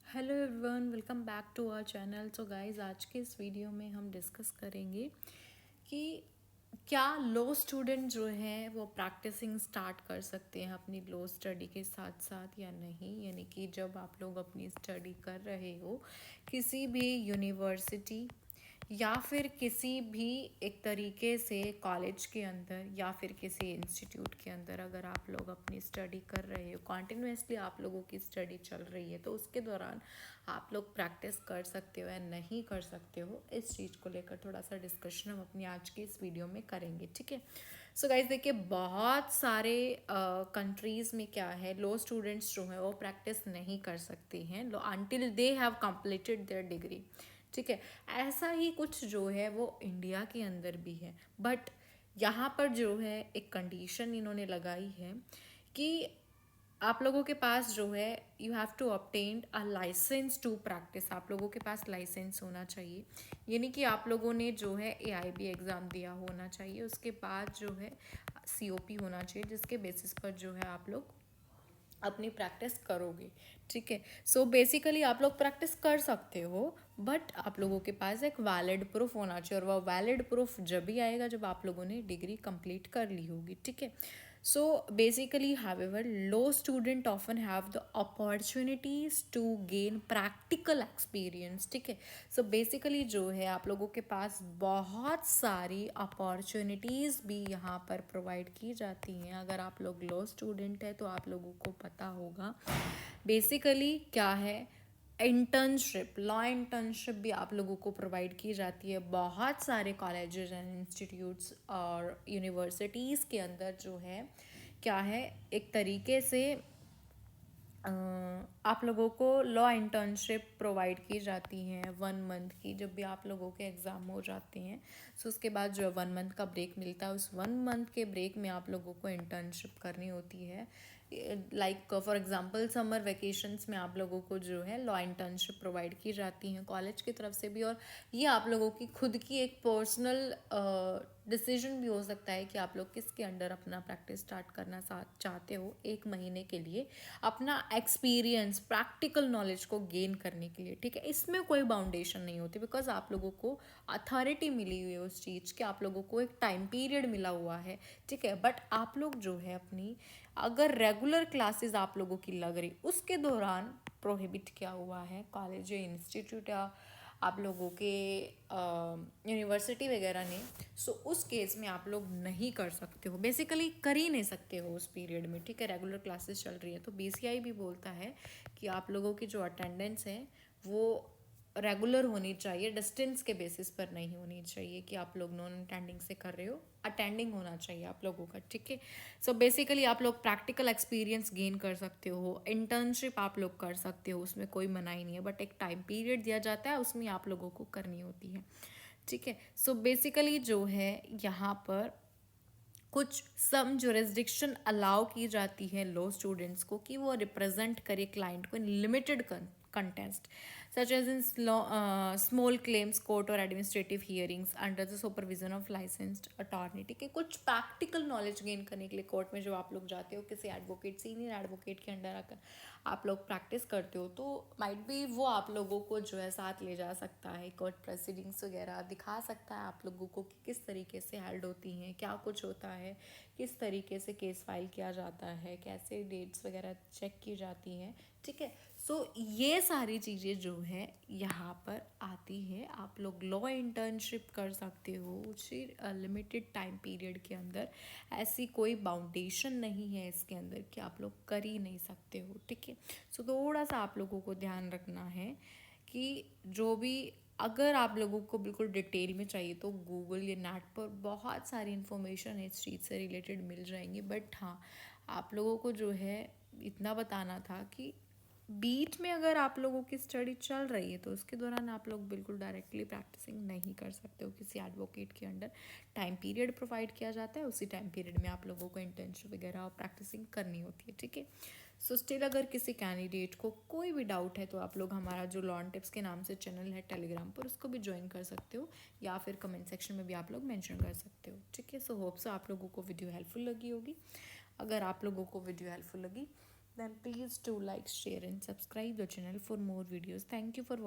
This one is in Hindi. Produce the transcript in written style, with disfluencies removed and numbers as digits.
Hello everyone, welcome back to our channel. So guys, आज के इस वीडियो में हम डिस्कस करेंगे कि क्या लो स्टूडेंट जो है वो प्रैक्टिसिंग स्टार्ट कर सकते हैं अपनी लो स्टडी के साथ साथ या नहीं। यानी कि जब आप लोग अपनी स्टडी कर रहे हो किसी भी यूनिवर्सिटी या फिर किसी भी एक तरीके से कॉलेज के अंदर या फिर किसी इंस्टीट्यूट के अंदर अगर आप लोग अपनी स्टडी कर रहे हो, कॉन्टिन्यूसली आप लोगों की स्टडी चल रही है, तो उसके दौरान आप लोग प्रैक्टिस कर सकते हो या नहीं कर सकते हो, इस चीज़ को लेकर थोड़ा सा डिस्कशन हम अपनी आज की इस वीडियो में करेंगे। ठीक है। सो गाइज देखिए, बहुत सारे कंट्रीज़ में क्या है, लो स्टूडेंट्स जो है वो प्रैक्टिस नहीं कर सकते हैं until they have completed there degree. ठीक है। ऐसा ही कुछ जो है वो इंडिया के अंदर भी है, बट यहाँ पर जो है एक कंडीशन इन्होंने लगाई है कि आप लोगों के पास जो है you have to obtain a licence to practise. आप लोगों के पास लाइसेंस होना चाहिए, यानी कि आप लोगों ने जो है AIB एग्ज़ाम दिया होना चाहिए, उसके बाद जो है COP होना चाहिए, जिसके बेसिस पर जो है आप लोग अपनी प्रैक्टिस करोगे। ठीक है। सो बेसिकली आप लोग प्रैक्टिस कर सकते हो, बट आप लोगों के पास एक वैलिड प्रूफ होना चाहिए, और वह वैलिड प्रूफ जब भी आएगा जब आप लोगों ने डिग्री कंप्लीट कर ली होगी। ठीक है। So basically however law students often have the opportunities to gain practical experience. ठीक है। सो बेसिकली जो है आप लोगों के पास बहुत सारी अपॉर्चुनिटीज़ भी यहाँ पर प्रोवाइड की जाती हैं। अगर आप लोग लो स्टूडेंट है तो आप लोगों को पता होगा बेसिकली क्या है, इंटर्नशिप, लॉ इंटर्नशिप भी आप लोगों को प्रोवाइड की जाती है। बहुत सारे कॉलेजेस एंड इंस्टीट्यूट्स और यूनिवर्सिटीज़ के अंदर जो है क्या है, एक तरीके से आप लोगों को लॉ इंटर्नशिप प्रोवाइड की जाती हैं 1 मंथ की। जब भी आप लोगों के एग्ज़ाम हो जाते हैं, सो उसके बाद जो 1 मंथ का ब्रेक मिलता है, उस 1 मंथ के ब्रेक में आप लोगों को इंटर्नशिप करनी होती है। Like for example summer vacations में आप लोगों को जो है लॉ इंटर्नशिप प्रोवाइड की जाती हैं कॉलेज की तरफ से भी, और ये आप लोगों की खुद की एक पर्सनल डिसीजन भी हो सकता है कि आप लोग किसके अंडर अपना प्रैक्टिस स्टार्ट करना चाहते हो 1 महीने के लिए, अपना एक्सपीरियंस, प्रैक्टिकल नॉलेज को गेन करने के लिए। ठीक है। इसमें कोई बाउंडेशन नहीं होती, बिकॉज आप लोगों को अथॉरिटी मिली हुई है उस चीज़ की, आप लोगों को एक टाइम पीरियड मिला हुआ है। ठीक है। बट आप लोग जो है अपनी अगर रेगुलर क्लासेस आप लोगों की लग रही, उसके दौरान प्रोहिबिट किया हुआ है कॉलेज या इंस्टीट्यूट या आप लोगों के यूनिवर्सिटी वगैरह ने। सो उस केस में आप लोग नहीं कर सकते हो, बेसिकली कर ही नहीं सकते हो उस पीरियड में। ठीक है। रेगुलर क्लासेस चल रही है तो BCI भी बोलता है कि आप लोगों की जो अटेंडेंस है वो रेगुलर होनी चाहिए, डिस्टेंस के बेसिस पर नहीं होनी चाहिए कि आप लोग नॉन अटेंडिंग से कर रहे हो, अटेंडिंग होना चाहिए आप लोगों का। ठीक है। सो बेसिकली आप लोग प्रैक्टिकल एक्सपीरियंस गेन कर सकते हो, इंटर्नशिप आप लोग कर सकते हो, उसमें कोई मनाही नहीं है, बट एक टाइम पीरियड दिया जाता है, उसमें आप लोगों को करनी होती है। ठीक है। सो बेसिकली जो है यहाँ पर कुछ सम जुरिस्डिक्शन अलाउ की जाती है लो स्टूडेंट्स को कि वो रिप्रेजेंट करे क्लाइंट को in limited contest such as in small claims court और administrative hearings under the supervision of licensed attorney. ठीक है। कुछ प्रैक्टिकल नॉलेज गेन करने के लिए कोर्ट में जो आप लोग जाते हो किसी एडवोकेट, सीनियर एडवोकेट के अंडर आकर आप लोग प्रैक्टिस करते हो, तो माइट बी वो आप लोगों को जो है साथ ले जा सकता है, कोर्ट प्रोसीडिंग्स वगैरह दिखा सकता है आप लोगों को कि किस तरीके से हेल्ड होती हैं, क्या कुछ होता है, किस तरीके से केस फाइल किया जाता है, कैसे डेट्स वगैरह चेक की जाती हैं। ठीक है। सो ये सारी चीज़ें जो है यहाँ पर आती है। आप लोग लॉ इंटर्नशिप कर सकते हो उसी लिमिटेड टाइम पीरियड के अंदर, ऐसी कोई बाउंडेशन नहीं है इसके अंदर कि आप लोग कर ही नहीं सकते हो। ठीक है। सो थोड़ा सा आप लोगों को ध्यान रखना है कि जो भी, अगर आप लोगों को बिल्कुल डिटेल में चाहिए तो गूगल या नेट पर बहुत सारी इन्फॉर्मेशन इस चीज़ से रिलेटेड मिल जाएंगी, बट हाँ, आप लोगों को जो है इतना बताना था कि बीच में अगर आप लोगों की स्टडी चल रही है तो उसके दौरान आप लोग बिल्कुल डायरेक्टली प्रैक्टिसिंग नहीं कर सकते हो। किसी एडवोकेट के अंडर टाइम पीरियड प्रोवाइड किया जाता है, उसी टाइम पीरियड में आप लोगों को इंटर्नशिप वगैरह और प्रैक्टिसिंग करनी होती है। ठीक है। सो स्टिल अगर किसी कैंडिडेट को कोई भी डाउट है तो आप लोग हमारा जो लॉन टिप्स के नाम से चैनल है टेलीग्राम पर, उसको भी ज्वाइन कर सकते हो, या फिर कमेंट सेक्शन में भी आप लोग मेंशन कर सकते हो। ठीक है। सो होप सो आप लोगों को वीडियो हेल्पफुल लगी होगी। अगर आप लोगों को वीडियो हेल्पफुल लगी then please do like, share and subscribe the channel for more videos. Thank you for watching.